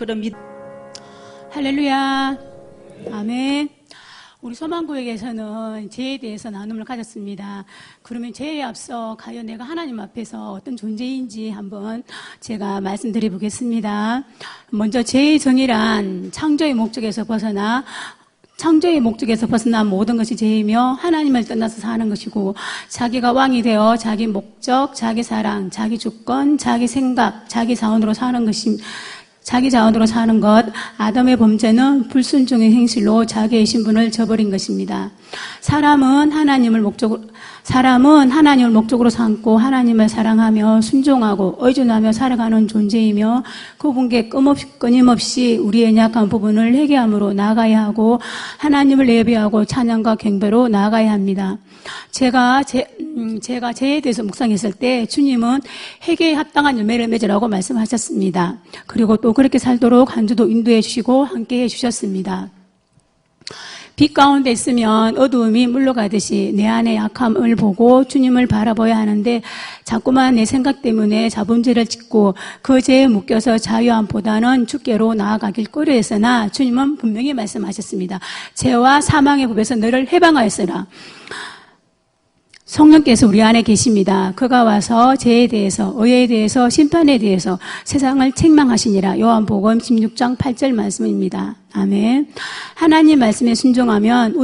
그런 할렐루야. 아멘. 우리 소망구역에서는 죄에 대해서 나눔을 가졌습니다. 그러면 죄에 앞서 과연 내가 하나님 앞에서 어떤 존재인지 한번 제가 말씀드려 보겠습니다. 먼저 죄의 정의란 창조의 목적에서 벗어난 모든 것이 죄이며 하나님을 떠나서 사는 것이고, 자기가 왕이 되어 자기 목적, 자기 사랑, 자기 주권, 자기 생각, 자기 자원으로 사는 것. 아담의 범죄는 불순종의 행실로 자기의 신분을 저버린 것입니다. 사람은 하나님을 목적으로 삼고 하나님을 사랑하며 순종하고 의존하며 살아가는 존재이며, 그분께 끊임없이 우리의 약한 부분을 회개함으로 나아가야 하고 하나님을 예배하고 찬양과 경배로 나아가야 합니다. 제가 죄에 대해서 묵상했을 때 주님은 회개에 합당한 열매를 맺으라고 말씀하셨습니다. 그리고 또 그렇게 살도록 한 주도 인도해 주시고 함께 해 주셨습니다. 빛 가운데 있으면 어두움이 물러가듯이 내 안의 약함을 보고 주님을 바라봐야 하는데, 자꾸만 내 생각 때문에 자범죄를 짓고 그 죄에 묶여서 자유함보다는 주께로 나아가길 꺼려했으나 주님은 분명히 말씀하셨습니다. 죄와 사망의 법에서 너를 해방하였으라. 성령께서 우리 안에 계십니다. 그가 와서 죄에 대해서, 의에 대해서, 심판에 대해서 세상을 책망하시니라. 요한복음 16장 8절 말씀입니다. 아멘. 하나님 말씀에 순종하면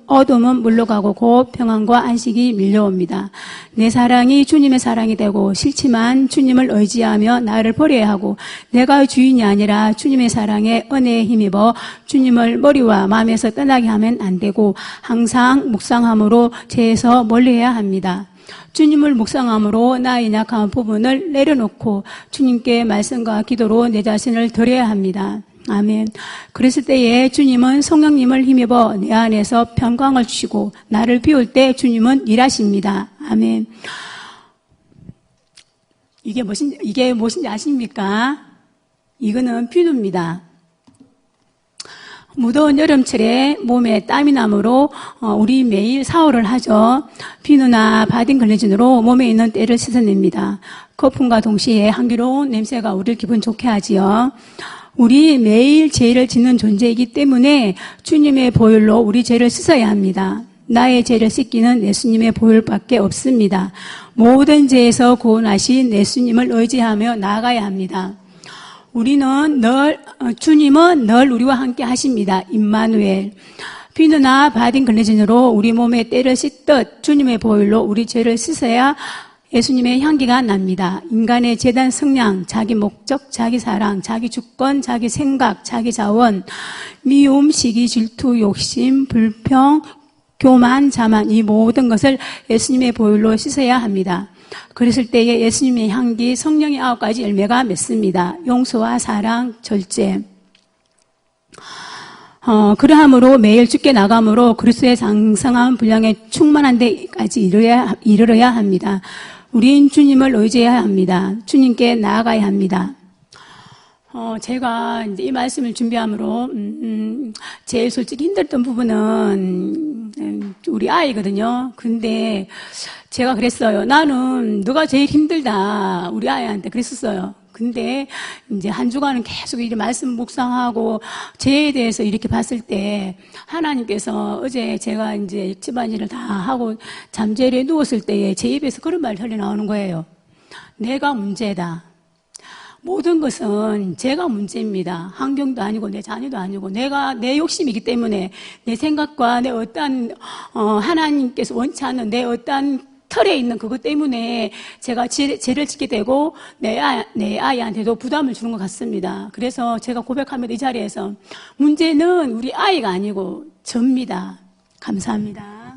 어둠은 물러가고 곧 평안과 안식이 밀려옵니다. 내 사랑이 주님의 사랑이 되고 싫지만 주님을 의지하며 나를 버려야 하고, 내가 주인이 아니라 주님의 사랑에 은혜에 힘입어 주님을 머리와 마음에서 떠나게 하면 안 되고, 항상 묵상함으로 죄에서 멀리해야 합니다. 주님을 묵상함으로 나의 약한 부분을 내려놓고 주님께 말씀과 기도로 내 자신을 드려야 합니다. 아멘. 그랬을 때에 주님은 성령님을 힘입어 내 안에서 평강을 주시고, 나를 비울 때 주님은 일하십니다. 아멘. 이게 무엇인지 아십니까? 이거는 비누입니다. 무더운 여름철에 몸에 땀이 나므로 우리 매일 샤워를 하죠. 비누나 바딘 글리진으로 몸에 있는 때를 씻어냅니다. 거품과 동시에 향기로운 냄새가 우리를 기분 좋게 하지요. 우리 매일 죄를 짓는 존재이기 때문에 주님의 보혈로 우리 죄를 씻어야 합니다. 나의 죄를 씻기는 예수님의 보혈밖에 없습니다. 모든 죄에서 구원하신 예수님을 의지하며 나아가야 합니다. 주님은 늘 우리와 함께 하십니다. 임마누엘. 비누나 바딘 글리진으로 우리 몸에 때를 씻듯 주님의 보혈로 우리 죄를 씻어야 예수님의 향기가 납니다. 인간의 재단 성량, 자기 목적, 자기 사랑, 자기 주권, 자기 생각, 자기 자원, 미움, 시기, 질투, 욕심, 불평, 교만, 자만, 이 모든 것을 예수님의 보혈로 씻어야 합니다. 그랬을 때에 예수님의 향기, 성령의 9가지 열매가 맺습니다. 용서와 사랑, 절제. 그러함으로 매일 주께 나감으로 그리스도의 장성한 분량에 충만한 데까지 이르러야 합니다. 우린 주님을 의지해야 합니다. 주님께 나아가야 합니다. 제가 이제 이 말씀을 준비함으로, 제일 솔직히 힘들었던 부분은 우리 아이거든요. 근데 제가 그랬어요. 나는 너가 제일 힘들다. 우리 아이한테 그랬었어요. 근데 이제 한 주간은 계속 이 말씀 묵상하고 죄에 대해서 이렇게 봤을 때, 하나님께서 어제 제가 이제 집안일을 다 하고 잠자리에 누웠을 때에 제 입에서 그런 말이 흘러 나오는 거예요. 내가 문제다. 모든 것은 제가 문제입니다. 환경도 아니고 내 자녀도 아니고 내 욕심이기 때문에, 내 생각과 내 어떠한 하나님께서 원치 않는 내 어떠한 틀에 있는 그것 때문에 제가 죄를 짓게 되고 내 아이한테도 부담을 주는 것 같습니다. 그래서 제가 고백하면 이 자리에서 문제는 우리 아이가 아니고 저입니다. 감사합니다.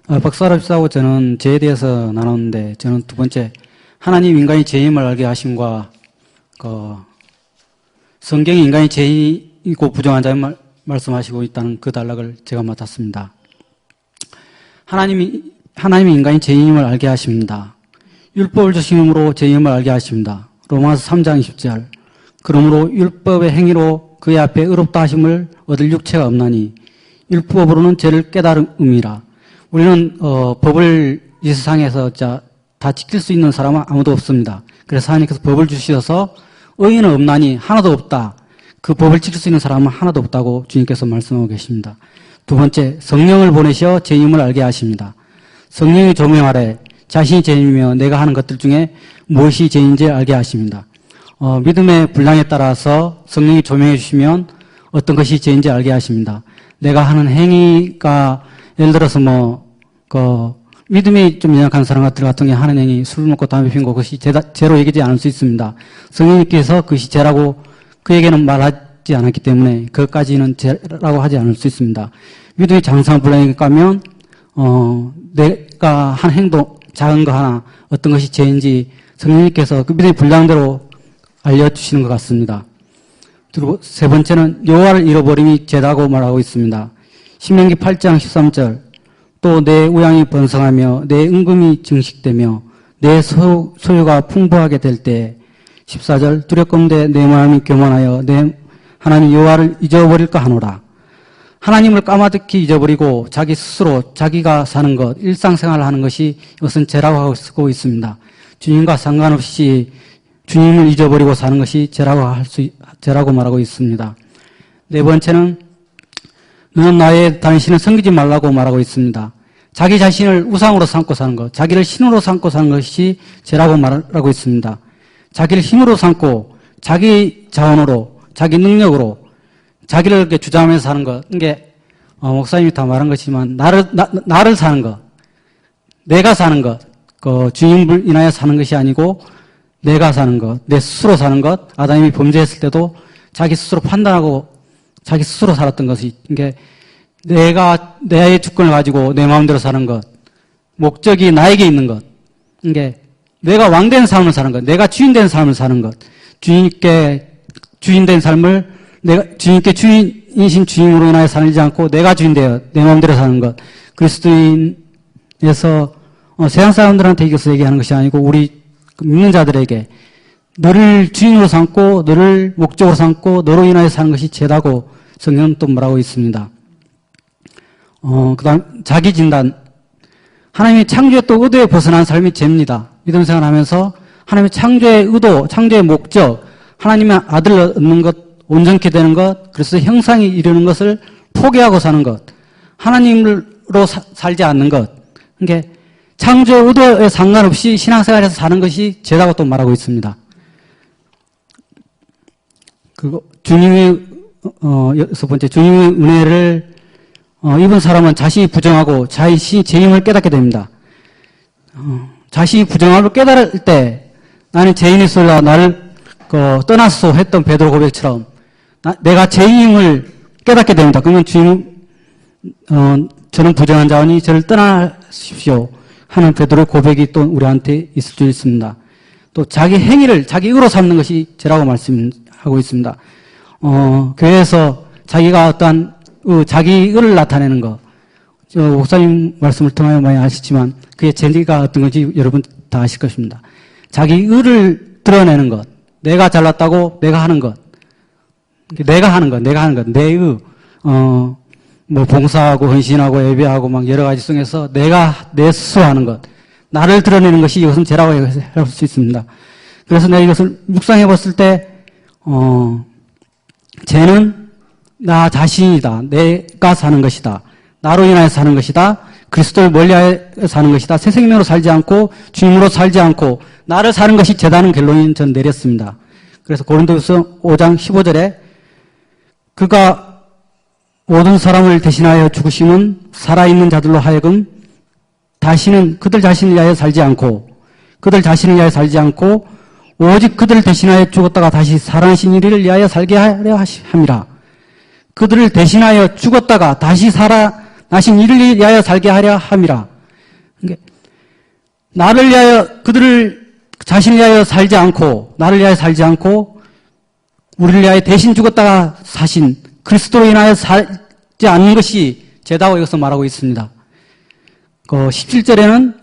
박사랍시하고 저는 죄에 대해서 나눴는데, 저는 두 번째, 하나님 인간이 죄임을 알게 하심과 성경이 인간이 죄이고 부정한 자를 말씀하시고 있다는 그 단락을 제가 맡았습니다. 하나님이 인간이 죄임을 알게 하십니다. 율법을 주심으로 죄임을 알게 하십니다. 로마서 3장 20절. 그러므로 율법의 행위로 그의 앞에 의롭다 하심을 얻을 육체가 없나니 율법으로는 죄를 깨달음이라. 우리는 법을 이 세상에서 다 지킬 수 있는 사람은 아무도 없습니다. 그래서 하나님께서 법을 주셔서 의인은 없나니 하나도 없다. 그 법을 지킬 수 있는 사람은 하나도 없다고 주님께서 말씀하고 계십니다. 두 번째, 성령을 보내셔 죄임을 알게 하십니다. 성령이 조명하래 자신이 죄인이며 내가 하는 것들 중에 무엇이 죄인지 알게 하십니다. 믿음의 분량에 따라서 성령이 조명해 주시면 어떤 것이 죄인지 알게 하십니다. 내가 하는 행위가 예를 들어서 믿음이 좀 연약한 사람 같은 경우에 하는 행위, 술 먹고 담배 피는 것, 그것이 죄로 얘기하지 않을 수 있습니다. 성령님께서 그것이 죄라고 그에게는 말하지 않았기 때문에 그것까지는 죄라고 하지 않을 수 있습니다. 믿음이 장성한 분량에 가면 내가 한 행동, 작은 거 하나, 어떤 것이 죄인지 성령님께서 그 믿음의 분량대로 알려주시는 것 같습니다. 그리고 세 번째는 여호와를 잃어버림이 죄다고 말하고 있습니다. 신명기 8장 13절 또 내 우양이 번성하며 내 은금이 증식되며 내 소유가 풍부하게 될 때 14절 두렵건대 내 마음이 교만하여 내 하나님 여호와를 잊어버릴까 하노라. 하나님을 까마득히 잊어버리고 자기 스스로 자기가 사는 것, 일상생활을 하는 것이 이것은 죄라고 하고 있습니다. 주님과 상관없이 주님을 잊어버리고 사는 것이 죄라고 말하고 있습니다. 네 번째는 너는 나의 당신을 섬기지 말라고 말하고 있습니다. 자기 자신을 우상으로 삼고 사는 것, 자기를 신으로 삼고 사는 것이 죄라고 말하고 있습니다. 자기를 힘으로 삼고 자기 자원으로, 자기 능력으로 자기를 이렇게 주장하면서 사는 것, 이게 목사님이 다 말한 것이지만 나를 사는 것, 내가 사는 것, 주님을 인하여 사는 것이 아니고 내가 사는 것, 내 스스로 사는 것. 아담이 범죄했을 때도 자기 스스로 판단하고 자기 스스로 살았던 것이, 이게 내가 나의 주권을 가지고 내 마음대로 사는 것, 목적이 나에게 있는 것, 이게 내가 왕된 삶을 사는 것, 내가 주인된 삶을 사는 것, 주인께 주인된 삶을 주인께 주인이신 주인으로 인하여 살지 않고 내가 주인되어 내 마음대로 사는 것. 그리스도인에서 세상 사람들한테 이것을 얘기하는 것이 아니고 우리 믿는 자들에게 너를 주인으로 삼고 너를 목적으로 삼고 너로 인하여 사는 것이 죄다고 성경은 또 말하고 있습니다. 그다음 자기 진단. 하나님의 창조의 또 의도에 벗어난 삶이 죄입니다. 믿음 생활하면서 하나님의 창조의 의도, 창조의 목적, 하나님의 아들을 얻는 것, 온전케 되는 것, 그래서 형상이 이루는 것을 포기하고 사는 것, 하나님으로 살지 않는 것. 그러니까 창조의 의도에 상관없이 신앙생활에서 사는 것이 죄라고 또 말하고 있습니다. 그리고 주님의 여섯 번째, 주님의 은혜를 입은 사람은 자신이 부정하고 자신이 죄임을 깨닫게 됩니다. 자신이 부정함을 깨달을 때 나는 죄인이소이다 나를 떠났소 했던 베드로 고백처럼 내가 죄인임을 깨닫게 됩니다. 그러면 주님 저는 부정한 자오니 저를 떠나십시오 하는 베드로의 고백이 또 우리한테 있을 수 있습니다. 또 자기 행위를 자기 의로 삼는 것이 죄라고 말씀하고 있습니다. 교회에서 자기가 어떠한 자기 의를 나타내는 것, 목사님 말씀을 통하여 많이 아시지만 그의 죄가 어떤 건지 여러분 다 아실 것입니다. 자기 의를 드러내는 것, 내가 잘났다고 내가 하는 것, 내가 하는 것, 내 의, 봉사하고 헌신하고 예배하고 막 여러 가지 속에서 내 스스로 하는 것, 나를 드러내는 것이 이것은 죄라고 할 수 있습니다. 그래서 내가 이것을 묵상해 봤을 때, 죄는 나 자신이다. 내가 사는 것이다. 나로 인하여 사는 것이다. 그리스도를 멀리하여 사는 것이다. 새 생명으로 살지 않고 주님으로 살지 않고 나를 사는 것이 죄다는 결론을 전 내렸습니다. 그래서 고린도후서 5장 15절에 그가 모든 사람을 대신하여 죽으심은 살아있는 자들로 하여금 다시는 그들 자신을 위하여 살지 않고 오직 그들을 대신하여 죽었다가 다시 살아나신 이를 위하여 살게 하려 함이라. 그들을 대신하여 죽었다가 다시 살아나신 이를 위하여 살게 하려 함이라. 그러니까 나를 위하여 그들을 자신을 위하여 살지 않고 나를 위하여 살지 않고 우리를 위하여 대신 죽었다가 사신 그리스도로 인하여 살지 않는 것이 죄다고 여기서 말하고 있습니다. 17절에는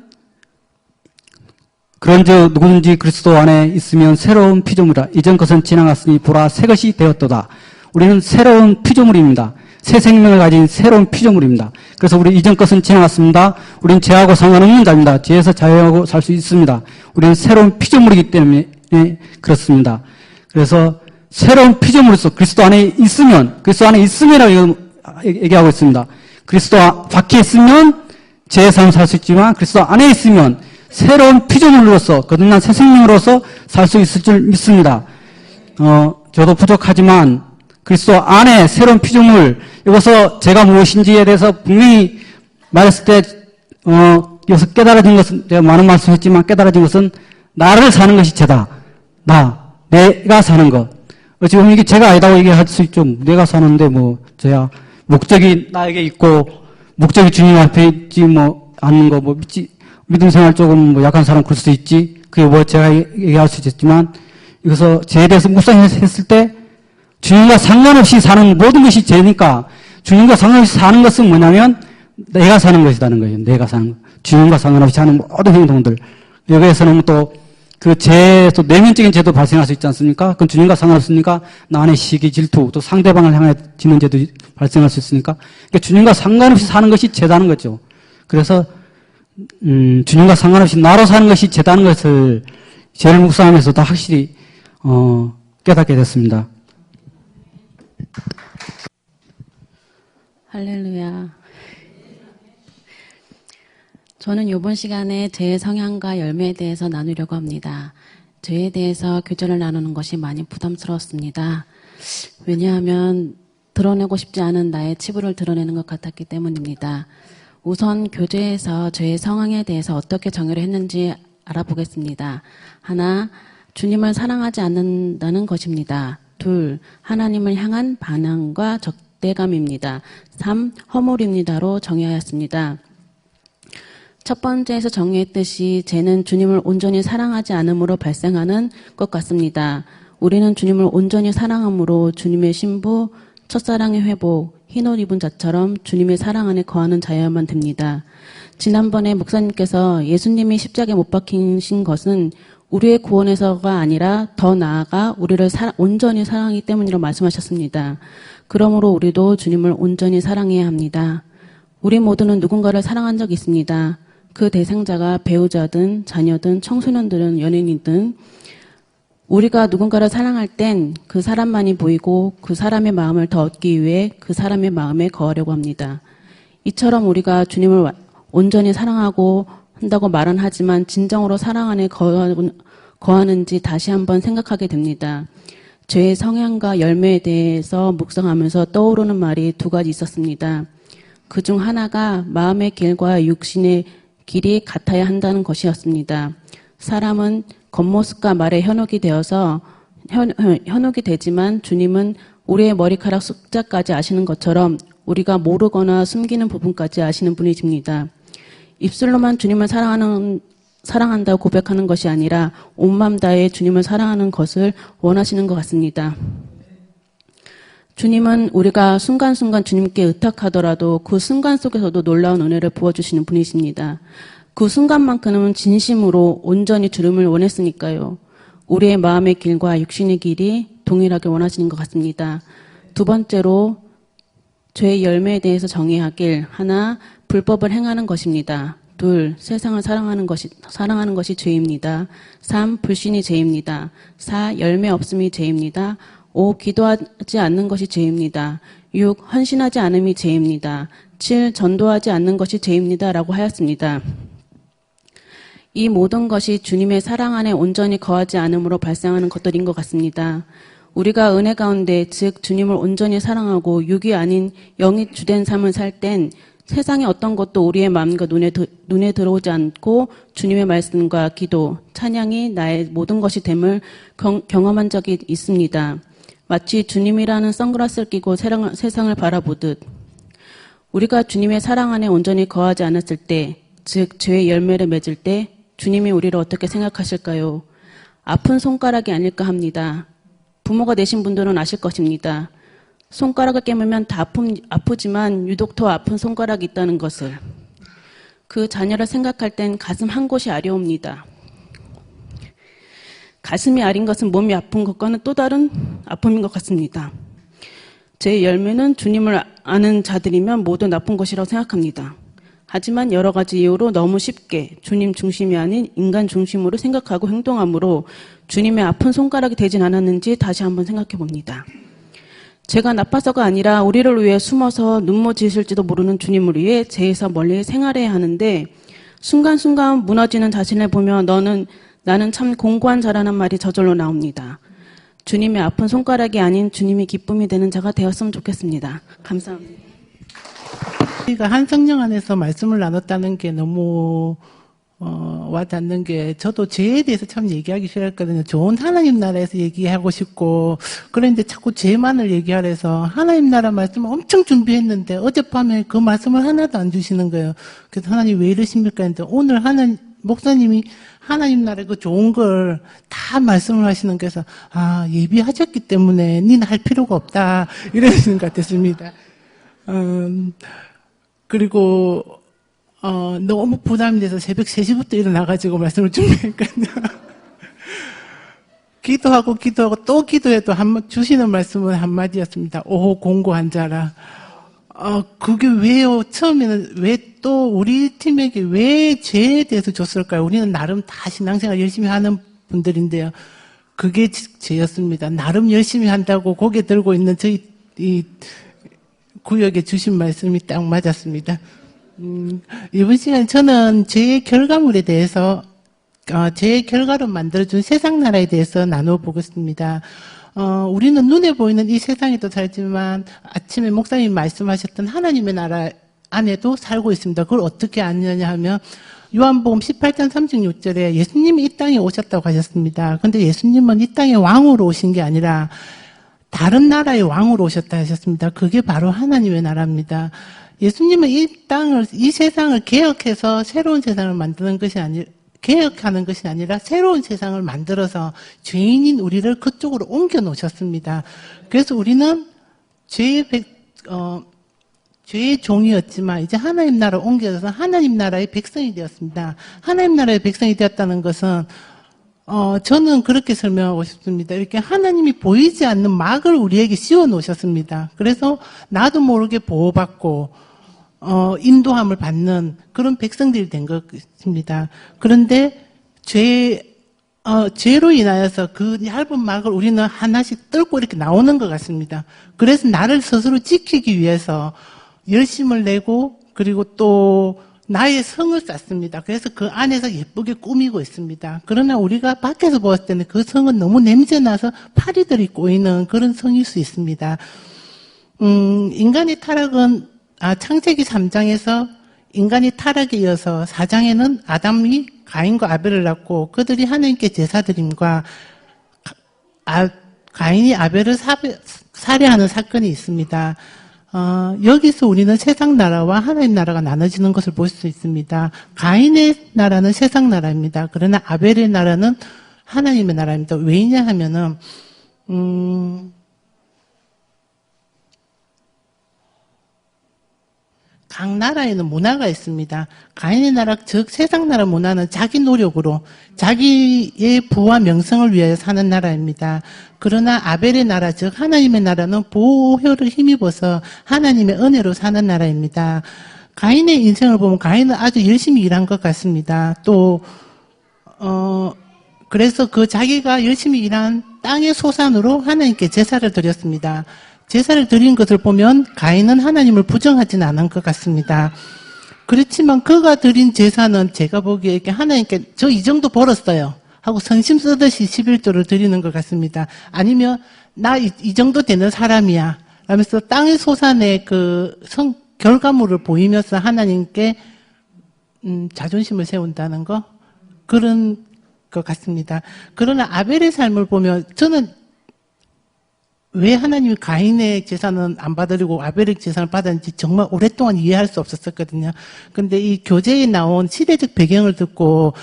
그런즉 누구든지 그리스도 안에 있으면 새로운 피조물이라. 이전 것은 지나갔으니 보라 새 것이 되었도다. 우리는 새로운 피조물입니다. 새 생명을 가진 새로운 피조물입니다. 그래서 우리 이전 것은 지나갔습니다. 우리는 죄하고 상관없는 자입니다. 죄에서 자유하고 살 수 있습니다. 우리는 새로운 피조물이기 때문에 그렇습니다. 그래서 새로운 피조물로서 그리스도 안에 있으면이라고 얘기하고 있습니다. 그리스도 밖에 있으면 죄의 삶을 살 수 있지만 그리스도 안에 있으면 새로운 피조물로서 거듭난 새 생명으로서 살 수 있을 줄 믿습니다. 저도 부족하지만 그리스도 안에 새로운 피조물, 여기서 제가 무엇인지에 대해서 분명히 말했을 때 여기서 깨달아진 것은, 제가 많은 말씀했지만 깨달아진 것은 나를 사는 것이 죄다. 내가 사는 것. 어찌 보면 이게 제가 아니다고 얘기할 수 있죠. 내가 사는데 저야 목적이 나에게 있고 목적이 주님 앞에 있지 않는 거 믿음 생활 조금 약한 사람 그럴 수도 있지. 그게 제가 얘기할 수 있겠지만 여기서 죄에 대해서 묵상했을 때 주님과 상관없이 사는 모든 것이 죄니까 주님과 상관없이 사는 것은 뭐냐면 내가 사는 것이라는 거예요. 내가 사는 것. 주님과 상관없이 하는 모든 행동들. 여기에서는 또 그 죄, 또 내면적인 죄도 발생할 수 있지 않습니까? 그건 주님과 상관없으니까 나 안에 시기, 질투, 또 상대방을 향해 지는 죄도 발생할 수 있으니까. 그러니까 주님과 상관없이 사는 것이 죄다는 거죠. 그래서 주님과 상관없이 나로 사는 것이 죄다는 것을 죄를 묵상하면서 더 확실히 깨닫게 됐습니다. 할렐루야. 저는 이번 시간에 죄의 성향과 열매에 대해서 나누려고 합니다. 죄에 대해서 교제를 나누는 것이 많이 부담스러웠습니다. 왜냐하면 드러내고 싶지 않은 나의 치부를 드러내는 것 같았기 때문입니다. 우선 교제에서 죄의 성향에 대해서 어떻게 정의를 했는지 알아보겠습니다. 하나, 주님을 사랑하지 않는다는 것입니다. 둘, 하나님을 향한 반항과 적대감입니다. 3, 허물입니다로 정의하였습니다. 첫 번째에서 정의했듯이 죄는 주님을 온전히 사랑하지 않음으로 발생하는 것 같습니다. 우리는 주님을 온전히 사랑함으로 주님의 신부, 첫사랑의 회복, 흰옷 입은 자처럼 주님의 사랑 안에 거하는 자여야만 됩니다. 지난번에 목사님께서 예수님이 십자가에 못 박히신 것은 우리의 구원에서가 아니라 더 나아가 우리를 온전히 사랑하기 때문이라고 말씀하셨습니다. 그러므로 우리도 주님을 온전히 사랑해야 합니다. 우리 모두는 누군가를 사랑한 적이 있습니다. 그 대상자가 배우자든 자녀든 청소년들은 연인이든 우리가 누군가를 사랑할 땐 그 사람만이 보이고 그 사람의 마음을 더 얻기 위해 그 사람의 마음에 거하려고 합니다. 이처럼 우리가 주님을 온전히 사랑하고 한다고 말은 하지만 진정으로 사랑 안에 거하는지 다시 한번 생각하게 됩니다. 죄의 성향과 열매에 대해서 묵상하면서 떠오르는 말이 두 가지 있었습니다. 그중 하나가 마음의 길과 육신의 길이 같아야 한다는 것이었습니다. 사람은 겉모습과 말에 현혹이 되어서 현혹이 되지만 주님은 우리의 머리카락 숫자까지 아시는 것처럼 우리가 모르거나 숨기는 부분까지 아시는 분이십니다. 입술로만 주님을 사랑한다고 고백하는 것이 아니라 온 마음 다해 주님을 사랑하는 것을 원하시는 것 같습니다. 주님은 우리가 순간순간 주님께 의탁하더라도 그 순간 속에서도 놀라운 은혜를 부어주시는 분이십니다. 그 순간만큼은 진심으로 온전히 주님을 원했으니까요. 우리의 마음의 길과 육신의 길이 동일하게 원하시는 것 같습니다. 두 번째로 죄의 열매에 대해서 정의하길. 하나, 불법을 행하는 것입니다. 둘, 세상을 사랑하는 것이 죄입니다. 3, 불신이 죄입니다. 4, 열매 없음이 죄입니다. 5. 기도하지 않는 것이 죄입니다. 6. 헌신하지 않음이 죄입니다. 7. 전도하지 않는 것이 죄입니다. 라고 하였습니다. 이 모든 것이 주님의 사랑 안에 온전히 거하지 않음으로 발생하는 것들인 것 같습니다. 우리가 은혜 가운데 즉 주님을 온전히 사랑하고 육이 아닌 영이 주된 삶을 살 땐 세상의 어떤 것도 우리의 마음과 눈에 들어오지 않고 주님의 말씀과 기도, 찬양이 나의 모든 것이 됨을 경험한 적이 있습니다. 마치 주님이라는 선글라스를 끼고 세상을 바라보듯 우리가 주님의 사랑 안에 온전히 거하지 않았을 때, 즉 죄의 열매를 맺을 때 주님이 우리를 어떻게 생각하실까요? 아픈 손가락이 아닐까 합니다. 부모가 되신 분들은 아실 것입니다. 손가락을 깨물면 다 아프지만 유독 더 아픈 손가락이 있다는 것을. 그 자녀를 생각할 땐 가슴 한 곳이 아려옵니다. 가슴이 아린 것은 몸이 아픈 것과는 또 다른 아픔인 것 같습니다. 제 열매는 주님을 아는 자들이면 모두 나쁜 것이라고 생각합니다. 하지만 여러 가지 이유로 너무 쉽게 주님 중심이 아닌 인간 중심으로 생각하고 행동함으로 주님의 아픈 손가락이 되진 않았는지 다시 한번 생각해 봅니다. 제가 나빠서가 아니라 우리를 위해 숨어서 눈물 지으실지도 모르는 주님을 위해 죄에서 멀리 생활해야 하는데 순간순간 무너지는 자신을 보며 나는 참 공고한 자라는 말이 저절로 나옵니다. 주님의 아픈 손가락이 아닌 주님이 기쁨이 되는 자가 되었으면 좋겠습니다. 감사합니다. 우리가 한 성령 안에서 말씀을 나눴다는 게 너무 와닿는 게, 저도 죄에 대해서 참 얘기하기 싫었거든요. 좋은 하나님 나라에서 얘기하고 싶고, 그런데 자꾸 죄만을 얘기하라 해서 하나님 나라 말씀을 엄청 준비했는데 어젯밤에 그 말씀을 하나도 안 주시는 거예요. 그래서 하나님 왜 이러십니까 했는데, 오늘 목사님이 하나님 나라의 그 좋은 걸 다 말씀을 하시는 거에서, 예비하셨기 때문에 니는 할 필요가 없다, 이러시는 것 같았습니다. 그리고 너무 부담이 돼서 새벽 3시부터 일어나가지고 말씀을 준비했거든요. 기도하고 또 기도해도 주시는 말씀은 한마디였습니다. 오호 공고한 자라. 그게 왜요? 처음에는 왜 또 우리 팀에게 왜 죄에 대해서 줬을까요? 우리는 나름 다 신앙생활 열심히 하는 분들인데요. 그게 죄였습니다. 나름 열심히 한다고 고개 들고 있는 저희 이 구역에 주신 말씀이 딱 맞았습니다. 이번 시간에 저는 죄의 결과물에 대해서, 죄의 결과로 만들어준 세상 나라에 대해서 나눠보겠습니다. 우리는 눈에 보이는 이 세상에도 살지만 아침에 목사님이 말씀하셨던 하나님의 나라 안에도 살고 있습니다. 그걸 어떻게 아느냐 하면 요한복음 18장 36절에 예수님이 이 땅에 오셨다고 하셨습니다. 그런데 예수님은 이 땅에 왕으로 오신 게 아니라 다른 나라의 왕으로 오셨다 하셨습니다. 그게 바로 하나님의 나라입니다. 예수님은 이 세상을 개혁해서 새로운 세상을 만드는 것이 개혁하는 것이 아니라 새로운 세상을 만들어서 죄인인 우리를 그쪽으로 옮겨 놓으셨습니다. 그래서 우리는 죄의 종이었지만 이제 하나님 나라로 옮겨져서 하나님 나라의 백성이 되었습니다. 하나님 나라의 백성이 되었다는 것은 저는 그렇게 설명하고 싶습니다. 이렇게 하나님이 보이지 않는 막을 우리에게 씌워 놓으셨습니다. 그래서 나도 모르게 보호받고 인도함을 받는 그런 백성들이 된 것입니다. 그런데 죄로 인하여서 그 얇은 막을 우리는 하나씩 뚫고 이렇게 나오는 것 같습니다. 그래서 나를 스스로 지키기 위해서 열심을 내고 그리고 또 나의 성을 쌓습니다. 그래서 그 안에서 예쁘게 꾸미고 있습니다. 그러나 우리가 밖에서 보았을 때는 그 성은 너무 냄새나서 파리들이 꼬이는 그런 성일 수 있습니다. 인간의 타락은 창세기 3장에서 인간이 타락에 이어서 4장에는 아담이 가인과 아벨을 낳고 그들이 하나님께 제사드림과 가인이 아벨을 살해하는 사건이 있습니다. 여기서 우리는 세상 나라와 하나님 나라가 나눠지는 것을 볼 수 있습니다. 가인의 나라는 세상 나라입니다. 그러나 아벨의 나라는 하나님의 나라입니다. 왜냐 하면은 각 나라에는 문화가 있습니다. 가인의 나라, 즉 세상 나라 문화는 자기 노력으로 자기의 부와 명성을 위하여 사는 나라입니다. 그러나 아벨의 나라, 즉 하나님의 나라는 보호효를 힘입어서 하나님의 은혜로 사는 나라입니다. 가인의 인생을 보면 가인은 아주 열심히 일한 것 같습니다. 또 그래서 그 자기가 열심히 일한 땅의 소산으로 하나님께 제사를 드렸습니다. 제사를 드린 것을 보면 가인은 하나님을 부정하지는 않은 것 같습니다. 그렇지만 그가 드린 제사는 제가 보기에 이렇게 하나님께 저 이 정도 벌었어요 하고 선심 쓰듯이 11조를 드리는 것 같습니다. 아니면 나 이 정도 되는 사람이야 라면서 땅의 소산의 그 결과물을 보이면서 하나님께 자존심을 세운다는 거, 그런 것 같습니다. 그러나 아벨의 삶을 보면 저는 왜 하나님이 가인의 제사는 안 받으려고 아벨의 제사를 받았는지 정말 오랫동안 이해할 수 없었거든요. 근데 이 교재에 나온 시대적 배경을 듣고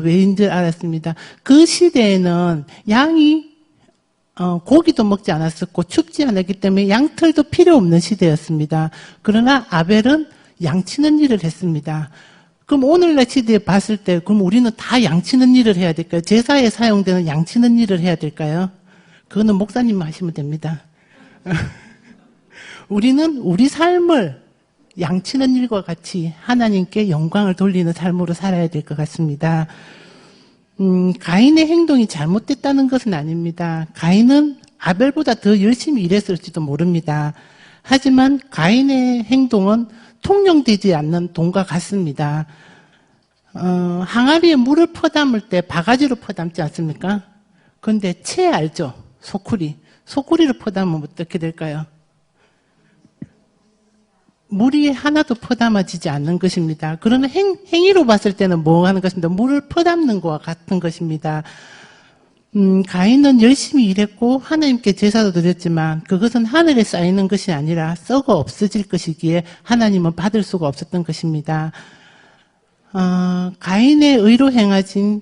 왜인 줄 알았습니다. 그 시대에는 양이 고기도 먹지 않았었고 춥지 않았기 때문에 양털도 필요 없는 시대였습니다. 그러나 아벨은 양치는 일을 했습니다. 그럼 오늘날 시대에 봤을 때 그럼 우리는 다 양치는 일을 해야 될까요? 제사에 사용되는 양치는 일을 해야 될까요? 그거는 목사님만 하시면 됩니다. 우리는 우리 삶을 양치는 일과 같이 하나님께 영광을 돌리는 삶으로 살아야 될 것 같습니다. 가인의 행동이 잘못됐다는 것은 아닙니다. 가인은 아벨보다 더 열심히 일했을지도 모릅니다. 하지만 가인의 행동은 통용되지 않는 돈과 같습니다. 항아리에 물을 퍼담을 때 바가지로 퍼담지 않습니까? 그런데 채 알죠? 소쿠리. 소쿠리를 퍼담으면 어떻게 될까요? 물이 하나도 퍼담아지지 않는 것입니다. 그러나 행위로 봤을 때는 뭐 하는 것입니다? 물을 퍼담는 것과 같은 것입니다. 가인은 열심히 일했고 하나님께 제사도 드렸지만 그것은 하늘에 쌓이는 것이 아니라 썩어 없어질 것이기에 하나님은 받을 수가 없었던 것입니다. 가인의 의로 행하진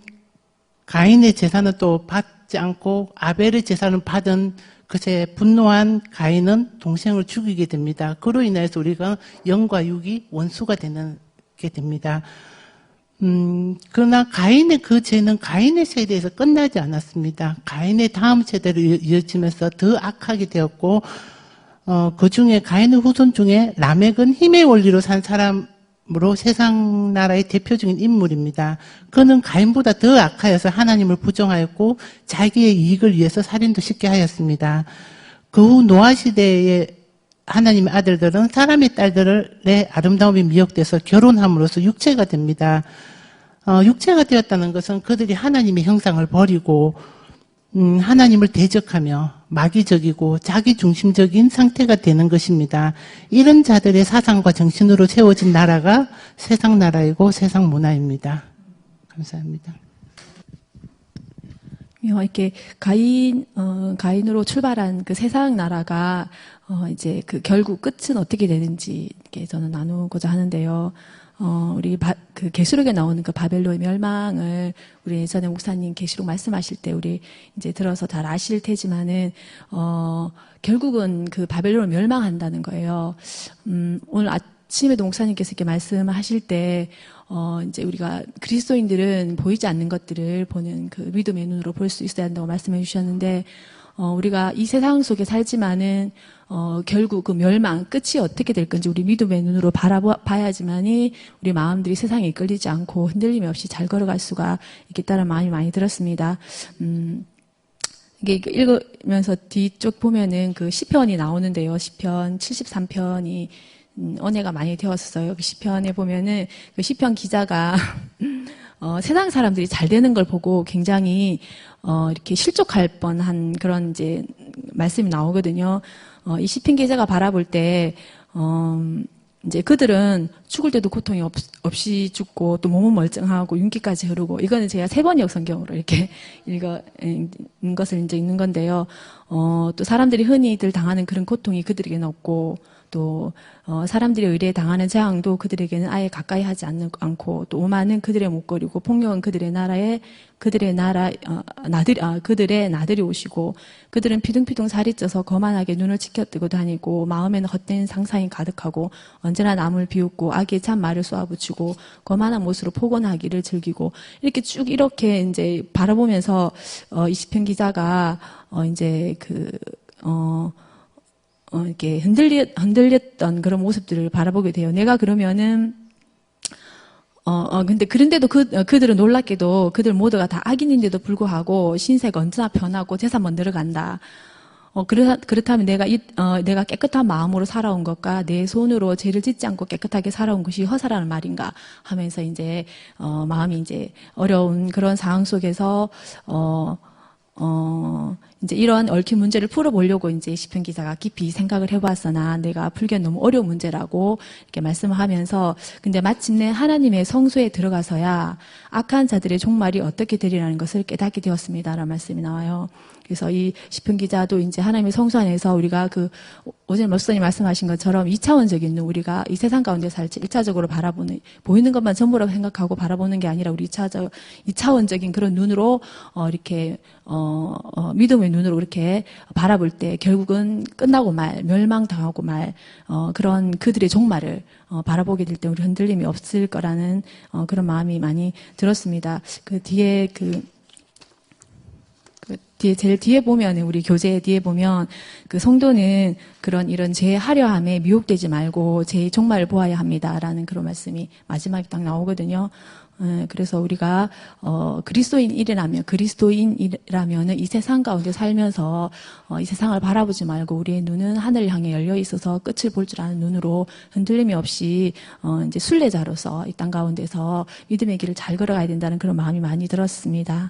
가인의 제사는 또 받지 않고 아벨의 제사는 받은 그새 분노한 가인은 동생을 죽이게 됩니다. 그로 인해서 우리가 영과 육이 원수가 되게 됩니다. 그러나 가인의 그 죄는 가인의 세대에서 끝나지 않았습니다. 가인의 다음 세대로 이어지면서 더 악하게 되었고, 그 중에 가인의 후손 중에 라멕은 힘의 원리로 산 사람으로 세상 나라의 대표적인 인물입니다. 그는 가인보다 더 악하여서 하나님을 부정하였고 자기의 이익을 위해서 살인도 쉽게 하였습니다. 그 후 노아 시대에 하나님의 아들들은 사람의 딸들의 아름다움이 미혹돼서 결혼함으로써 육체가 됩니다. 육체가 되었다는 것은 그들이 하나님의 형상을 버리고 하나님을 대적하며 마귀적이고 자기중심적인 상태가 되는 것입니다. 이런 자들의 사상과 정신으로 세워진 나라가 세상 나라이고 세상 문화입니다. 감사합니다. 이렇게 가인으로 출발한 그 세상 나라가 이제 그 결국 끝은 어떻게 되는지 이렇게 저는 나누고자 하는데요. 우리 그 계시록에 나오는 그 바벨론의 멸망을 우리 예전에 목사님 계시록 말씀하실 때 우리 이제 들어서 잘 아실 테지만은 결국은 그 바벨론을 멸망한다는 거예요. 오늘 아침에도 목사님께서 이렇게 말씀하실 때 이제 우리가 그리스도인들은 보이지 않는 것들을 보는 그 믿음의 눈으로 볼 수 있어야 한다고 말씀해 주셨는데 우리가 이 세상 속에 살지만은 결국 그 멸망 끝이 어떻게 될 건지 우리 믿음의 눈으로 바라봐야지만이 우리 마음들이 세상에 이끌리지 않고 흔들림 없이 잘 걸어갈 수가 있겠다는 마음이 많이 들었습니다. 이게 읽으면서 뒤쪽 보면은 그 시편이 나오는데요. 시편 73편이 은혜가 많이 되었어요. 그 시편에 보면은 그 시편 기자가 세상 사람들이 잘 되는 걸 보고 굉장히 이렇게 실족할 뻔한 그런 이제 말씀이 나오거든요. 이 시편 기자가 바라볼 때 이제 그들은 죽을 때도 고통이 없이 죽고 또 몸은 멀쩡하고 윤기까지 흐르고 이거는 제가 3번역 성경으로 이렇게 읽은 것을 이제 읽는 건데요. 또 사람들이 흔히들 당하는 그런 고통이 그들에게는 없고 또 사람들이 의뢰에 당하는 재앙도 그들에게는 아예 가까이 하지 않고 또 오만은 그들의 목걸이고 폭력은 그들의 나들이 오시고 그들은 피둥피둥 살이 쪄서 거만하게 눈을 치켜뜨고 다니고 마음에는 헛된 상상이 가득하고 언제나 남을 비웃고 악의 참말을 쏘아붙이고 거만한 못으로 포곤하기를 즐기고 이렇게 쭉 이렇게 이제 바라보면서 이 시편 기자가 이제 이렇게 흔들렸던 그런 모습들을 바라보게 돼요. 내가 그러면은, 근데 그런데도 그들은 놀랍게도 그들 모두가 다 악인인데도 불구하고 신세가 언제나 변하고 재산만 늘어간다. 그렇다면 내가 깨끗한 마음으로 살아온 것과 내 손으로 죄를 짓지 않고 깨끗하게 살아온 것이 허사라는 말인가 하면서 이제, 마음이 이제 어려운 그런 상황 속에서, 이제 이러한 얽힌 문제를 풀어보려고 이제 시편 기자가 깊이 생각을 해보았으나 내가 풀기엔 너무 어려운 문제라고 이렇게 말씀을 하면서 근데 마침내 하나님의 성소에 들어가서야 악한 자들의 종말이 어떻게 되리라는 것을 깨닫게 되었습니다라는 말씀이 나와요. 그래서 이 시편 기자도 이제 하나님의 성소 안에서 우리가 오전에 목사님 말씀하신 것처럼 2차원적인 우리가 이 세상 가운데 살지 1차적으로 보이는 것만 전부라고 생각하고 바라보는 게 아니라 우리 2차원적인 그런 눈으로 이렇게 믿음의 눈으로 이렇게 바라볼 때 결국은 끝나고 멸망당하고 그런 그들의 종말을 바라보게 될 때 우리 흔들림이 없을 거라는 그런 마음이 많이 들었습니다. 그 뒤에 제일 뒤에 보면, 우리 교재 뒤에 보면, 그 성도는 이런 죄의 화려함에 미혹되지 말고 죄의 종말을 보아야 합니다라는 그런 말씀이 마지막에 딱 나오거든요. 그래서 우리가 그리스도인이라면 이 세상 가운데 살면서 이 세상을 바라보지 말고 우리의 눈은 하늘을 향해 열려 있어서 끝을 볼 줄 아는 눈으로 흔들림이 없이 이제 순례자로서 이 땅 가운데서 믿음의 길을 잘 걸어가야 된다는 그런 마음이 많이 들었습니다.